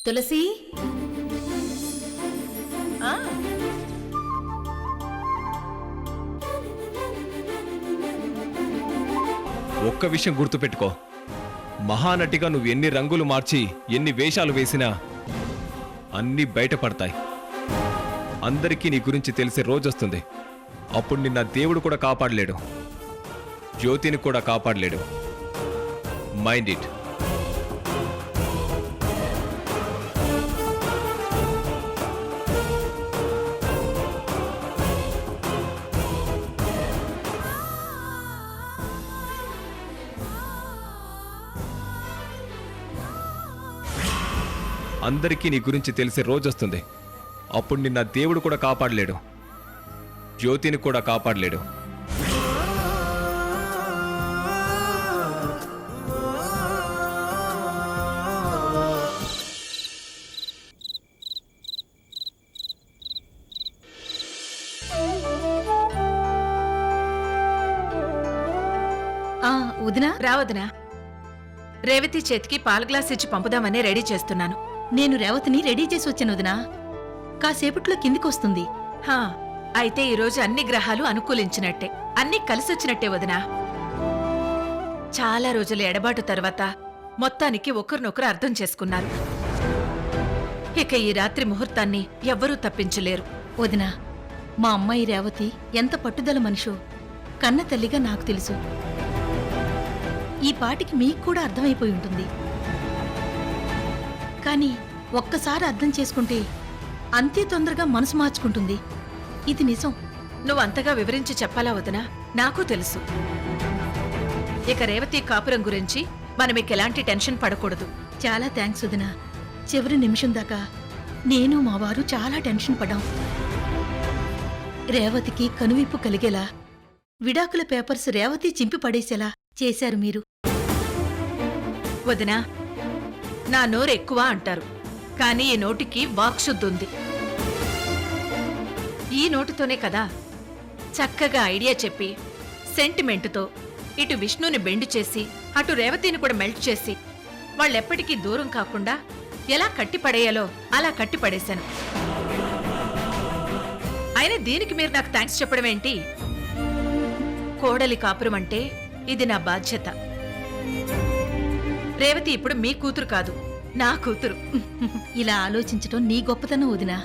తులసి ఒక్క విషయం గుర్తుపెట్టుకో, మహానటిగా నువ్వు ఎన్ని రంగులు మార్చి ఎన్ని వేషాలు వేసినా అన్నీ బయటపడతాయి. అందరికీ నీ గురించి తెలిసే రోజొస్తుంది. అప్పుడు నిన్న దేవుడు కూడా కాపాడలేడు, జ్యోతిని కూడా కాపాడలేడు. Mind it. అందరికీ నీ గురించి తెలిసే రోజొస్తుంది. అప్పుడు నిన్న దేవుడు కూడా కాపాడలేడు, జ్యోతిని కూడా కాపాడలేడు. వదినా రా వదినా. రేవతి చేతికి పాల గ్లాస్ ఇచ్చి పంపుదామని రెడీ చేస్తున్నాను. నేను రేవతిని రెడీ చేసి వచ్చాను వదినా. కాసేపట్లో కిందికి వస్తుంది. హా, అయితే ఈరోజు అన్ని గ్రహాలు అనుకూలించినట్టే, అన్ని కలిసొచ్చినట్టే వదినా. చాలా రోజుల ఎడబాటు తర్వాత మొత్తానికి ఒకరినొకరు అర్థం చేసుకున్నారు. ఇక ఈ రాత్రి ముహూర్తాన్ని ఎవ్వరూ తప్పించలేరు. వదినా, మా అమ్మాయి రేవతి ఎంత పట్టుదల మనిషో కన్న తల్లిగా నాకు తెలుసు. ఈ పాటికి మీకు కూడా అర్థమైపోయి ఉంటుంది. కానీ ఒక్కసారి అర్థం చేసుకుంటే అంతే తొందరగా మనసు మార్చుకుంటుంది. ఇది నిజం. నువ్వంతగా వివరించి చెప్పాలా వదినా? నాకు తెలుసు. ఇక రేవతి కాపురం గురించి మనమికెలాంటి టెన్షన్ పడకూడదు. చాలా థ్యాంక్స్ వదినా. చివరి నిమిషం దాకా నేను మా వారు చాలా టెన్షన్ పడ్డాం. రేవతికి కనువిప్పు కలిగేలా విడాకుల పేపర్స్ రేవతి చింపి పడేసేలా చేశారు మీరు. వదినా, నా నోరు ఎక్కువ అంటారు, కానీ ఈ నోటికి వాక్శుద్ధుంది. ఈ నోటితోనే కదా చక్కగా ఐడియా చెప్పి సెంటిమెంటుతో ఇటు విష్ణుని బెండు చేసి అటు రేవతిని కూడా మెల్ట్ చేసి వాళ్ళెప్పటికీ దూరం కాకుండా ఎలా కట్టిపడేయాలో అలా కట్టిపడేశాను. అయినా దీనికి మీరు నాకు థ్యాంక్స్ చెప్పడం ఏంటి? కోడలి కాపురం అంటే ఇది నా బాధ్యత. రేవతి ఇప్పుడు మీ కూతురు కాదు, నా కూతురు. ఇలా ఆలోచించటం నీ గొప్పతనం వదినా.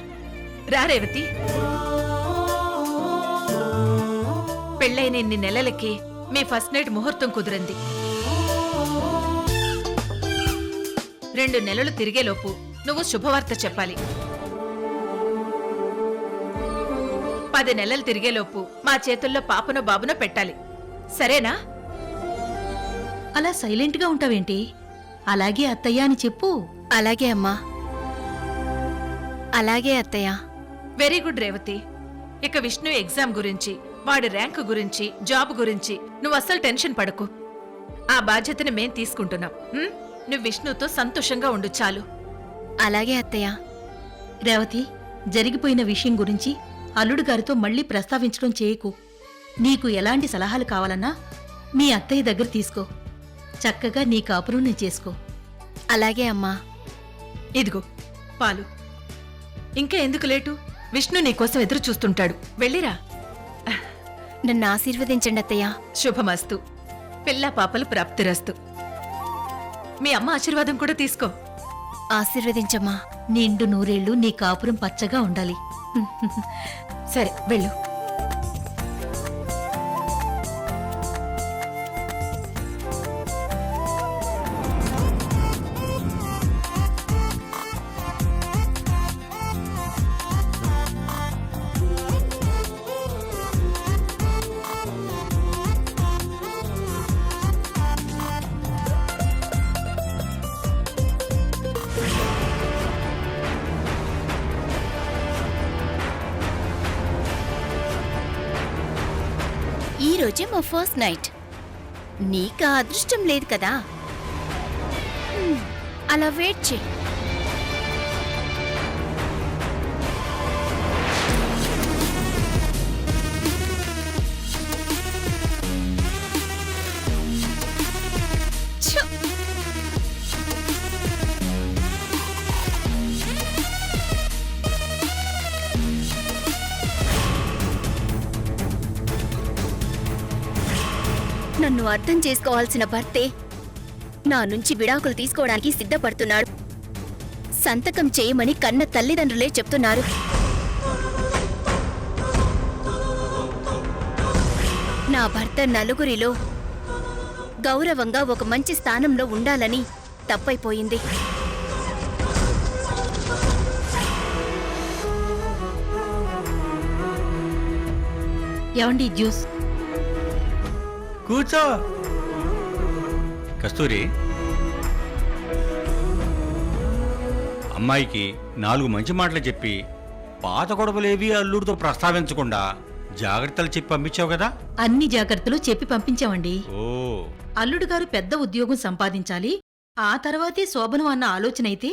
రా రేవతి. పెళ్ళైన ఇన్ని నెలలకి మీ ఫస్ట్ నైట్ ముహూర్తం కుదిరింది. 2 నెలలు తిరిగేలోపు నువ్వు శుభవార్త చెప్పాలి. 10 నెలలు తిరిగేలోపు మా చేతుల్లో పాపనో బాబునో పెట్టాలి. సరేనా? అలా సైలెంట్గా ఉంటావేంటి? అలాగే అత్తయ్య అని చెప్పు. అలాగే అమ్మా. అలాగే అత్తయ్య. Very good Revathi. ఇక విష్ణు ఎగ్జామ్ గురించి, వాడి ర్యాంకు గురించి, జాబ్ గురించి నువ్వు అస్సలు టెన్షన్ పడకు. ఆ బాధ్యతని మేం తీసుకుంటున్నాం. నువ్వు విష్ణుతో సంతోషంగా ఉండు చాలు. అలాగే అత్తయ్య. రేవతి, జరిగిపోయిన విషయం గురించి అల్లుడు గారితో మళ్లీ ప్రస్తావించడం చేయకు. నీకు ఎలాంటి సలహాలు కావాలన్నా మీ అత్తయ్య దగ్గర తీసుకో. చక్కగా నీ కాపురం నీ చేసుకో. అలాగే అమ్మా. ఇదిగో పాలు. ఇంకా ఎందుకు లేటు? విష్ణు నీకోసం ఎదురు చూస్తుంటాడు. వెళ్ళిరా. నన్ను ఆశీర్వదించండి అత్తయ్య. శుభమస్తు. పిల్ల పాపలు ప్రాప్తిరస్తు. మీ అమ్మ ఆశీర్వాదం కూడా తీసుకో. ఆశీర్వదించమ్మా. నిండు నూరేళ్లు నీ కాపురం పచ్చగా ఉండాలి. సరే వెళ్ళు. ఈ రోజే మా ఫస్ట్ నైట్. నీకు ఆ అదృష్టం లేదు కదా. అలా వెయిట్ చేయి. నన్ను అర్థం చేసుకోవాల్సిన భర్తే నా నుంచి విడాకులు తీసుకోవడానికి సిద్ధపడుతున్నాడు. సంతకం చేయమని కన్న తల్లిదండ్రులే చెప్తున్నారు. నా భర్త నలుగురిలో గౌరవంగా ఒక మంచి స్థానంలో ఉండాలని తప్పైపోయింది. ఏమండి జ్యూస్? కూర్చో. కస్తూరి, అమ్మాయికి 4 మంచి మాటలు చెప్పి పాత గొడవలేవి అల్లుడితో ప్రస్తావించకుండా జాగ్రత్తలు చెప్పి పంపించావు కదా. అన్ని జాగ్రత్తలు చెప్పి పంపించామండి. ఓ, అల్లుడు గారు పెద్ద ఉద్యోగం సంపాదించాలి, ఆ తర్వాతే శోభనం అన్న ఆలోచన అయితే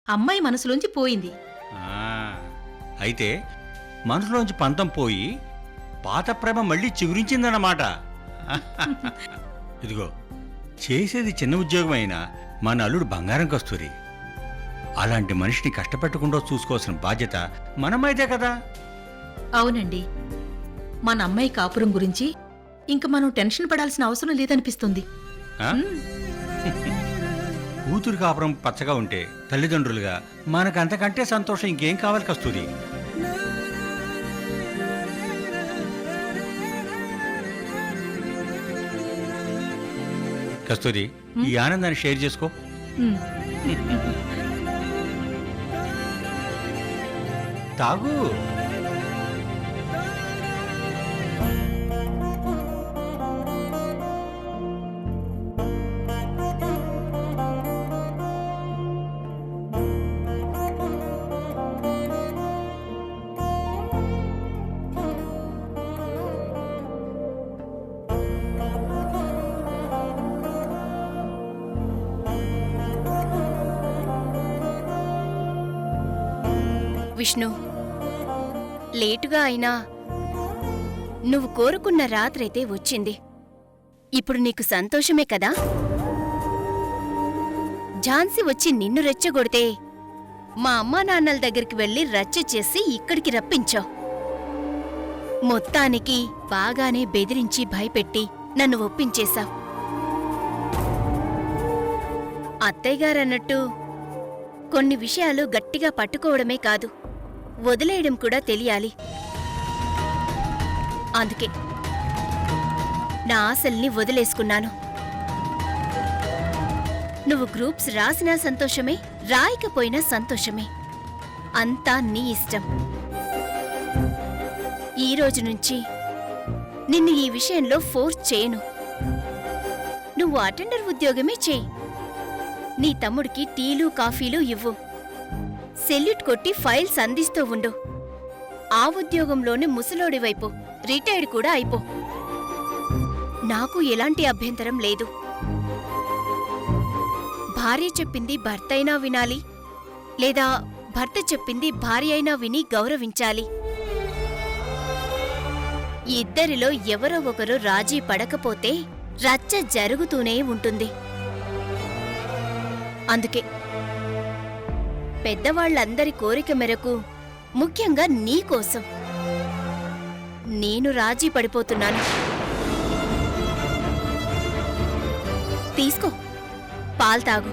అమ్మాయి మనసులోంచి పోయింది. ఆ, అయితే మనసులోంచి పంతం పోయి పాత ప్రేమ మళ్ళీ చిగురించిందన్నమాట. ఇదిగో, చేసేది చిన్న ఉద్యోగం అయినా మన అల్లుడు బంగారం కస్తూరి. అలాంటి మనిషిని కష్టపెట్టకుండా చూసుకోవాల్సిన బాధ్యత మనమైతే కదా. అవునండి, మన అమ్మాయి కాపురం గురించి ఇంక మనం టెన్షన్ పడాల్సిన అవసరం లేదనిపిస్తుంది. ఆ? కూతురు కాపురం పచ్చగా ఉంటే తల్లిదండ్రులుగా మనకు అంతకంటే సంతోషం ఇంకేం కావాలి కస్తూరి. కస్తూరి, ఈ ఆనందాన్ని షేర్ చేసుకో. ఉమ్, తాగు. విష్ణు, లేటుగా అయినా నువ్వు కోరుకున్న రాత్రైతే వచ్చింది. ఇప్పుడు నీకు సంతోషమే కదా? ఝాన్సీ వచ్చి నిన్ను రెచ్చగొడితే మా అమ్మా నాన్నల దగ్గరికి వెళ్ళి రచ్చ చేసి ఇక్కడికి రప్పించావు. మొత్తానికి బాగానే బెదిరించి భయపెట్టి నన్ను ఒప్పించేశావు. అత్తయ్యగారన్నట్టు కొన్ని విషయాలు గట్టిగా పట్టుకోవడమే కాదు, వదిలేయడం కూడా తెలియాలి. అందుకే నా ఆశల్ని వదిలేసుకున్నాను. నువ్వు గ్రూప్స్ రాసినా సంతోషమే, రాయకపోయినా సంతోషమే. అంతా నీ ఇష్టం. ఈ రోజు నుంచి నిన్ను ఈ విషయంలో ఫోర్స్ చేయను. నువ్వు అటెండర్ ఉద్యోగమే చేయి. నీ తమ్ముడికి టీలు కాఫీలు ఇవ్వు. సెల్యూట్ కొట్టి ఫైల్స్ అందిస్తూ ఉండు. ఆ ఉద్యోగంలోనే ముసలోడి వైపు రిటైర్డ్ కూడా అయిపో. నాకు ఎలాంటి అభ్యంతరం లేదు. భార్య చెప్పింది భర్త అయినా వినాలి, లేదా భర్త చెప్పింది భార్య అయినా విని గౌరవించాలి. ఇద్దరిలో ఎవరో ఒకరు రాజీ పడకపోతే రచ్చ జరుగుతూనే ఉంటుంది. అందుకే పెద్దవాళ్లందరి కోరిక మేరకు, ముఖ్యంగా నీకోసం నేను రాజీ పడిపోతున్నాను. తీసుకో, పాలు తాగు.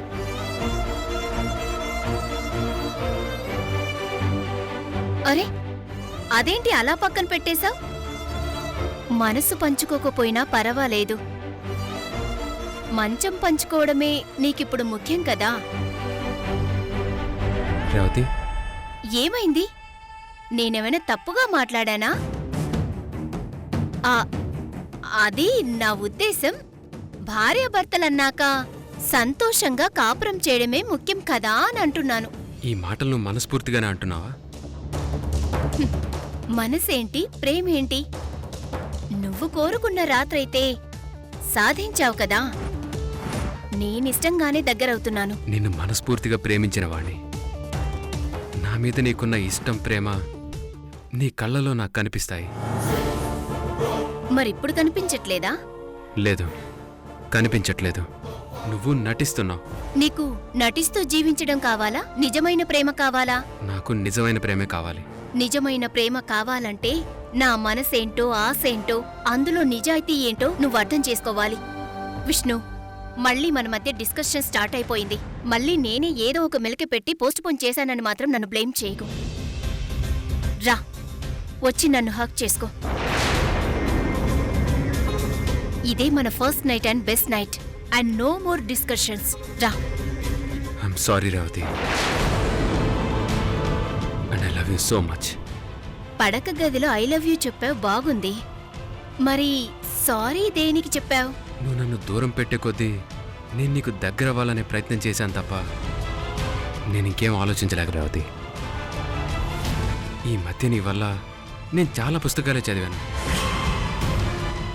అరే, అదేంటి అలా పక్కన పెట్టేశావ్? మనసు పంచుకోకపోయినా పర్వాలేదు. మంచం పంచుకోవడమే నీకిప్పుడు ముఖ్యం కదా. రేవతి, ఏమైంది? నేనేమైనా తప్పుగా మాట్లాడానా? అది నా ఉద్దేశం, భార్యాభర్తలన్నాక సంతోషంగా కాపురం చేయడమే ముఖ్యం కదా అని అంటున్నాను. ఈ మాటలు నువ్వు మనస్ఫూర్తిగానే అంటున్నావా? మనసేంటి, ప్రేమేంటి? నువ్వు కోరుకున్న రాత్రైతే సాధించావు కదా. నేనిష్టంగానే దగ్గరవుతున్నాను. నిన్ను మనస్ఫూర్తిగా ప్రేమించిన వాణ్ణి. నా మీద నీకున్న ఇష్టం, ప్రేమ నీ కళ్ళలో నాకు కనిపిస్తాయి. మరిప్పుడు కనిపించట్లేదా? లేదు, కనిపించట్లేదు. నువ్వు నటిస్తున్నావు. నీకు నటిస్తూ జీవించడం కావాలా, నిజమైన ప్రేమ కావాలా? నాకు నిజమైన ప్రేమే కావాలి. నిజమైన ప్రేమ కావాలంటే నా మనసేంటో ఆశేంటో అందులో నిజాయితీ ఏంటో నువ్వు అర్థం చేసుకోవాలి. విష్ణు, మళ్ళీ మన మధ్య డిస్కషన్ స్టార్ట్ అయిపోయింది. మళ్ళీ నేనే ఏదో ఒక మెలిక పెట్టి పోస్ట్ పోన్ చేశానని మాత్రం నన్ను బ్లేమ్ చేయకు. రా, వచ్చి నన్ను హక్ చేసుకో. ఇదే మన first night and best night and no more discussions. రా. I'm sorry Revathi, and I love you so much. పడక గదిలో ఐ లవ్ యూ చెప్పావు, బాగుంది. మరి సారీ దేనికి చెప్పావు? నువ్వు నన్ను దూరం పెట్టే కొద్దీ నేను నీకు దగ్గర అవ్వాలనే ప్రయత్నం చేశాను తప్ప నేను ఇంకేం ఆలోచించలేక రేవతి. ఈ మధ్య నీ వల్ల నేను చాలా పుస్తకాలే చదివాను.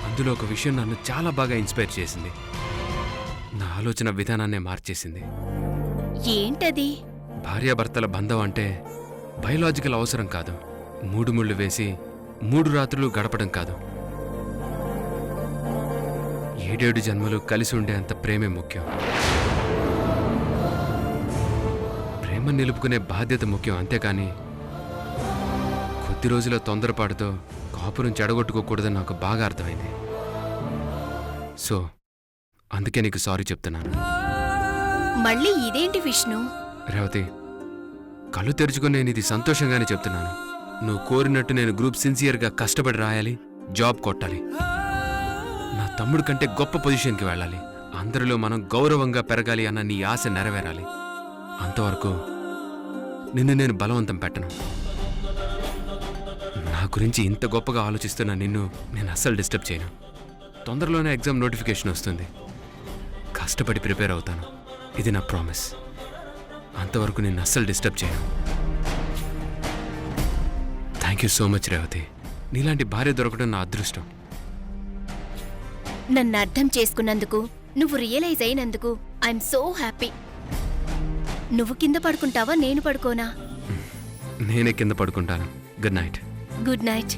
అందులో ఒక విషయం నన్ను చాలా బాగా ఇన్స్పైర్ చేసింది. నా ఆలోచన విధానాన్నే మార్చేసింది. ఏంటది? భార్యాభర్తల బంధం అంటే బయలాజికల్ అవసరం కాదు. 3 ముళ్ళు వేసి 3 రాత్రులు గడపడం కాదు. 7 జన్మలు కలిసి ఉండేంత ప్రేమే ముఖ్యం. ప్రేమ నిలుపుకునే బాధ్యత ముఖ్యం, అంతేకాని కొద్ది రోజుల తొందరపాటుతో కాపురం చెడగొట్టుకోకూడదని నాకు బాగా అర్థమైంది. సో అందుకే నీకు సారీ చెప్తున్నాను. మళ్ళీ ఇదేంటి విష్ణు? రేవతి, కళ్ళు తెరుచుకొని నేను ఇది సంతోషంగానే చెప్తున్నాను. నువ్వు కోరినట్టు నేను గ్రూప్ సిన్సియర్గా కష్టపడి రాయాలి, జాబ్ కొట్టాలి, నా తమ్ముడి కంటే గొప్ప పొజిషన్కి వెళ్ళాలి, అందరిలో మనం గౌరవంగా పెరగాలి అన్న నీ ఆశ నెరవేరాలి. అంతవరకు నిన్ను నేను బలవంతం పెట్టను. నా గురించి ఇంత గొప్పగా ఆలోచిస్తున్న నిన్ను నేను అస్సలు డిస్టర్బ్ చేయను. తొందరలోనే ఎగ్జామ్ నోటిఫికేషన్ వస్తుంది, కష్టపడి ప్రిపేర్ అవుతాను. ఇది నా ప్రామిస్. అంతవరకు నేను అస్సలు డిస్టర్బ్ చేయను. Thank you so much Revathi. నీలాంటి భార్య దొరకడం నా అదృష్టం. నన్ను అర్థం చేసుకున్నందుకు, నువ్వు రియలైజ్ అయినందుకు ఐఎమ్ సో హ్యాపీ. నువ్వు కింద పడుకుంటావా, నేను పడుకోనా? నేనే కింద పడుకుంటాను. Good night. Good night.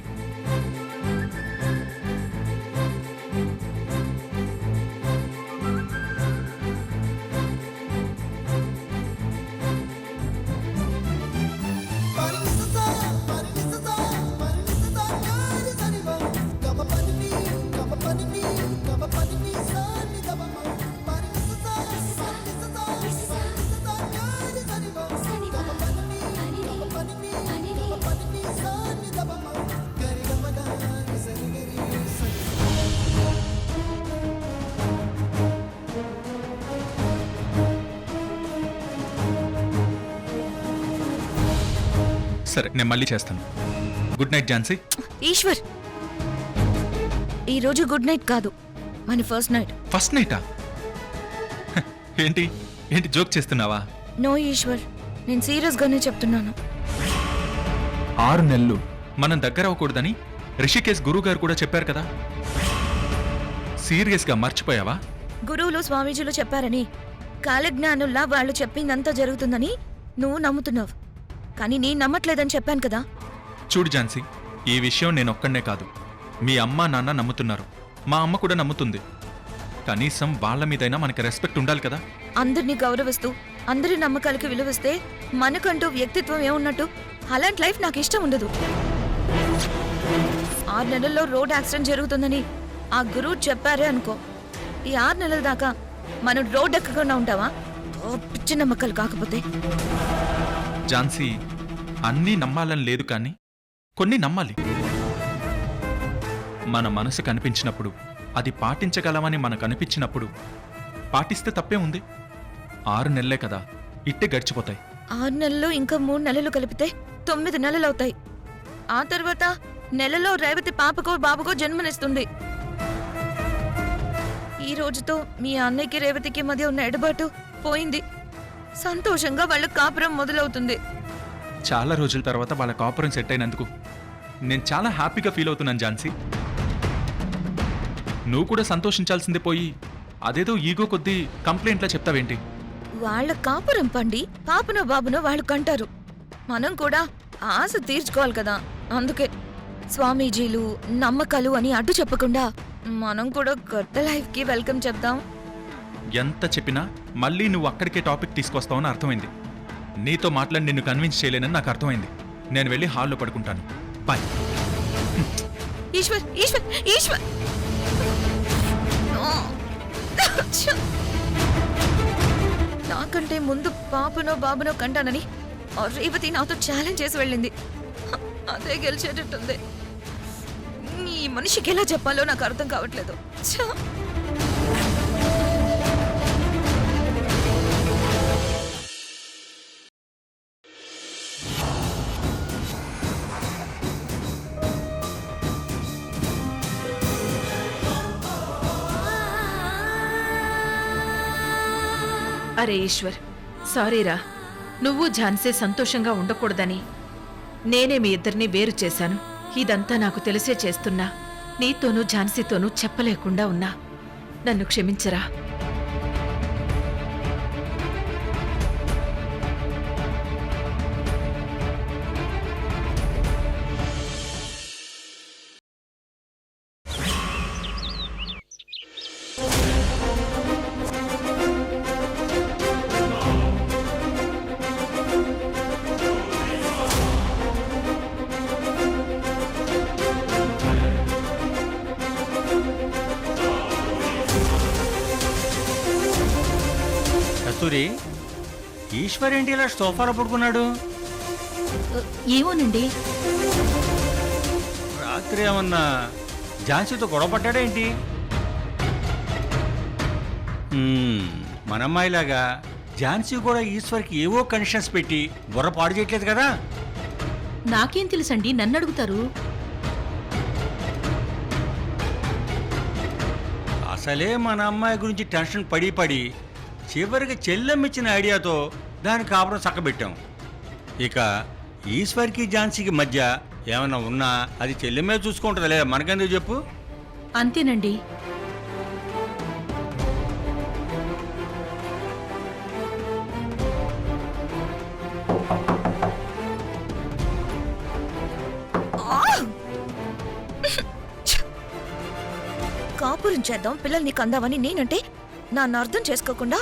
సరే, నేను మళ్ళీ చేస్తాను. Good night Jhansi. ఈశ్వర్, ఈరోజు గుడ్ నైట్ కాదు, మన ఫస్ట్ నైట్. ఫస్ట్ నైటా? ఏంటి ఏంటి జోక్ చేస్తున్నావా? నో ఈశ్వర్, నేను సీరియస్గానే చెప్తున్నాను. 6 నెలలు మనం దగ్గర అవ్వకూడదని రిషికేశ్ గురువు గారు కూడా చెప్పారు కదా. సీరియస్గా మర్చిపోయావా? గురువులు స్వామీజీలు చెప్పారని, కాలజ్ఞానుల్లా వాళ్ళు చెప్పిందంతా జరుగుతుందని నువ్వు నమ్ముతున్నావు, కానీ నేను నమ్మట్లేదని చెప్పాను కదా. చూడు ఝాన్సీ, ఈ విషయం నేనొక్కడనే కాదు, మీ అమ్మ నాన్న నమ్ముతున్నారు, మా అమ్మ కూడా నమ్ముతుంది. కనీసం వాళ్ళ మీదైనా మనకి రెస్పెక్ట్ ఉండాలి కదా. అందరినీ గౌరవిస్తూ అందరి నమ్మకాలకి విలువిస్తే మనకంటూ వ్యక్తిత్వం ఏమున్నట్టు? అలాంటి లైఫ్ నాకు ఇష్టం ఉండదు. 6 నెలల్లో రోడ్ యాక్సిడెంట్ జరుగుతుందని ఆ గురువు చెప్పారే అనుకో, ఈ 6 నెలల దాకా మనం రోడ్ ఎక్కకుండా ఉంటావా? పిచ్చి నమ్మకాలు కాకపోతే. ఝాన్సీ, అన్నీ నమ్మాలని లేదు, కానీ కొన్ని నమ్మాలి. మన మనసు కనిపించినప్పుడు, అది పాటించగలమని మనకు అనిపించినప్పుడు పాటిస్తే తప్పే ఉంది. 6 నెలలే కదా, ఇట్టే గడిచిపోతాయి. 6 నెలలు ఇంకా 3 నెలలు కలిపితే 9 నెలలు అవుతాయి. ఆ తర్వాత నెలలో రేవతి పాపకో బాబుకో జన్మనిస్తుంది. ఈ రోజుతో మీ అన్నయ్యకి రేవతికి మధ్య ఉన్న ఎడబాటు పోయింది. సంతోషంగా వాళ్ళ కాపురం మొదలవుతుంది. చాలా రోజుల తర్వాత వాళ్ళ కాపురం సెట్ అయినందుకు నేను చాలా హ్యాపీగా ఫీల్ అవుతున్నాను ఝాన్సీ. నువ్వు కూడా సంతోషించాల్సిందే పోయి అదేదో ఈగో కొద్దీ కంప్లైంట్లా చెప్తావేంటి? వాళ్ళ కాపురం పండి పాపనో బాబునో వాళ్ళు కంటారు. మనం కూడా ఆశ తీర్చుకోవాలి కదా. అందుకే స్వామీజీలు నమ్మకాలు అని అడ్డు చెప్పకుండా మనం కూడా కొత్త లైఫ్కి వెల్కమ్ చెప్దాం. ఎంత చెప్పినా మళ్ళీ నువ్వు అక్కడికే టాపిక్ తీసుకొస్తావని అర్థమైంది. నీతో మాట్లాడి నిన్ను కన్విన్స్ చేయలేనని నాకు అర్థమైంది. నేను వెళ్ళి హాల్లో పడుకుంటాను. బాయ్. ఈశ్వర్ ఈశ్వర్ ఈశ్వర్ ఛ! నాకంటే ముందు పాపనో బాబునో కంటానని ఆ రేవతి నాతో ఛాలెంజ్ చేసి వెళ్ళింది. అదే గెలిచేటట్టుంది. ఈ మనిషికి ఎలా చెప్పాలో నాకు అర్థం కావట్లేదు. ఛ! అరే ఈశ్వర్, సారీరా. నువ్వు ఝాన్సీ సంతోషంగా ఉండకూడదని నేనే మీ ఇద్దరిని వేరు చేశాను. ఇదంతా నాకు తెలిసే చేస్తున్నా. నీతోనూ ఝాన్సీతోనూ చెప్పలేకుండా ఉన్నా. నన్ను క్షమించరా. కస్తూరి, ఈశ్వర్ ఏంటి ఇలా సోఫాలో పడుకున్నాడు? ఏమోనండి. రాత్రి ఏమన్నా ఝాన్సీతో గొడవ పడ్డాడేంటి? మన అమ్మాయిలాగా ఝాన్సీ కూడా ఈశ్వర్కి ఏవో కండిషన్స్ పెట్టి బుర్ర పాడు చేయట్లేదు కదా? నాకేం తెలుసండి, నన్ను అడుగుతారు. అసలే మన అమ్మాయి గురించి టెన్షన్ పడి పడి చివరికి చెల్లెమ్మిచ్చిన ఐడియాతో దాని కాపురం చక్కబెట్టాం. ఇక ఈశ్వర్కి ఝాన్సీకి మధ్య ఏమైనా ఉన్నా అది చెల్లెమ్మే చూసుకుంటుందిలే, మనకెందుకు చెప్పు? అంతేనండి. కాపురం చేద్దాం, పిల్లల్ని కందామని నేనంటే నన్ను అర్థం చేసుకోకుండా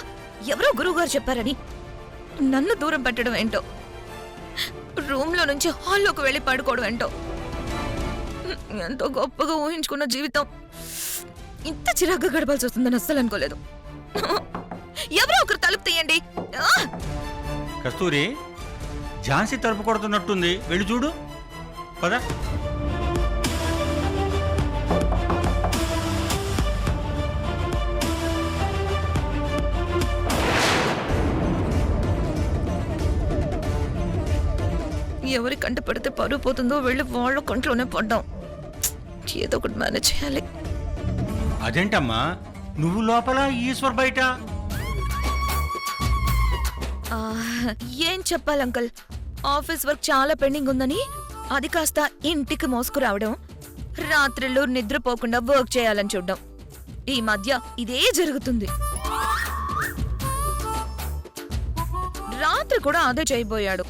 ఎవరో గురువుగారు చెప్పారని నన్ను దూరం పెట్టడం ఏంటో, రూమ్లో నుంచి హాల్లోకి వెళ్ళి పడుకోవడం ఏంటో. ఎంతో గొప్పగా ఊహించుకున్న జీవితం ఇంత చిరాగ్గా గడపాల్సి వస్తుందని అస్సలు అనుకోలేదు. ఎవరో ఒకరు తలుపు తీయండి. కస్తూరి, ఝాన్సీ తలుపు కొడుతున్నట్టుంది, వెళ్ళి చూడు. పద. ఎవరి కంట పడితే పరువు పోతుందో వెళ్ళి వాళ్ళ కంట్లోనే పడ్డాం. ఏదో ఒకటి మేనేజ్ చేయాలి. అదేంటమ్మా, నువ్వు లోపల ఈశ్వర్ బయట? ఆ, ఏం చెప్పాలి అంకల్, ఆఫీస్ వర్క్ చాలా పెండింగ్ ఉందని అది కాస్త ఇంటికి మోసుకురావడం, రాత్రిళ్ళు నిద్రపోకుండా వర్క్ చేయాలని చూడడం, ఈ మధ్య ఇదే జరుగుతుంది. రాత్రి కూడా అదే చేయబోయాడు.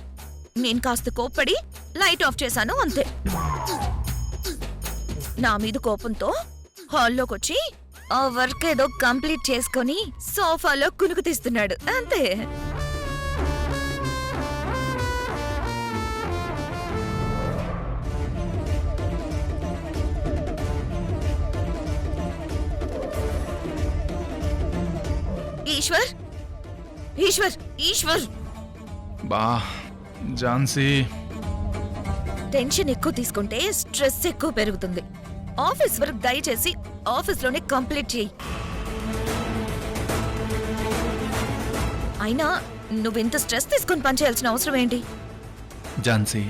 నేను కాస్త కోప్పడి లైట్ ఆఫ్ చేశాను, అంతే. నా మీద కోపంతో హాల్లోకొచ్చి ఆ వర్క్ ఏదో కంప్లీట్ చేసుకొని సోఫాలో కునుకు తీస్తున్నాడు, అంతే. ఈశ్వర్ ఈశ్వర్ ఈశ్వర్, బా ఝాన్సీ, టెన్షన్ ఎక్కువ తీసుకుంటే స్ట్రెస్ ఎక్కువ పెరుగుతుంది. ఆఫీస్ వర్క్ దయచేసి ఆఫీస్లోనే కంప్లీట్ చేయి. అయినా నువ్వింత స్ట్రెస్ తీసుకొని పనిచేయాల్సిన అవసరం ఏంటి? ఝాన్సీ,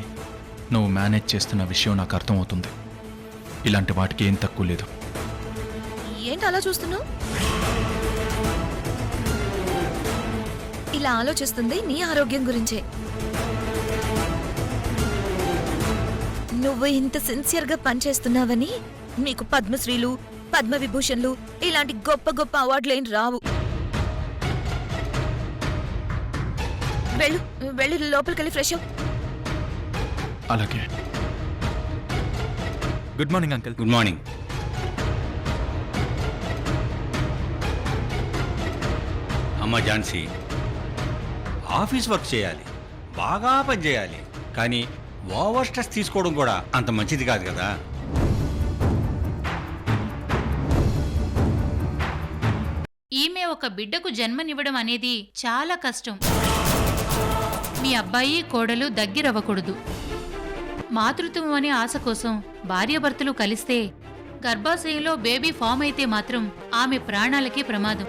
నువ్వు మేనేజ్ చేస్తున్న విషయం నాకు అర్థమవుతుంది. ఇలాంటి వాటికి ఏం తక్కువ లేదు. ఏంటి అలా చూస్తున్నావు? ఇలా ఆలోచిస్తుంది నీ ఆరోగ్యం గురించే. నువ్వు ఇంత సిన్సియర్గా పనిచేస్తున్నావని నీకు పద్మశ్రీలు, పద్మవిభూషణ్లు ఇలాంటి గొప్ప గొప్ప అవార్డులేం రావు. వెళ్ళు, వెళ్ళి లోపలికెళ్ళి ఫ్రెష్ అవ్వు. అలాగే. Good morning uncle. Good morning. అమ్మ ఝాన్సీ, ఆఫీస్ వర్క్ చేయాలి, బాగా పని చేయాలి, కానీ ఓవర్ స్ట్రెస్ తీసుకోవడం కూడా అంత మంచిది కాదు కదా. ఈమె ఒక బిడ్డకు జన్మనివ్వడం అనేది చాలా కష్టం. మీ అబ్బాయి కోడలు దగ్గరవ్వకూడదు. మాతృత్వం అనే ఆశ కోసం భార్యాభర్తలు కలిస్తే గర్భాశయంలో బేబీ ఫామ్ అయితే మాత్రం ఆమె ప్రాణాలకే ప్రమాదం.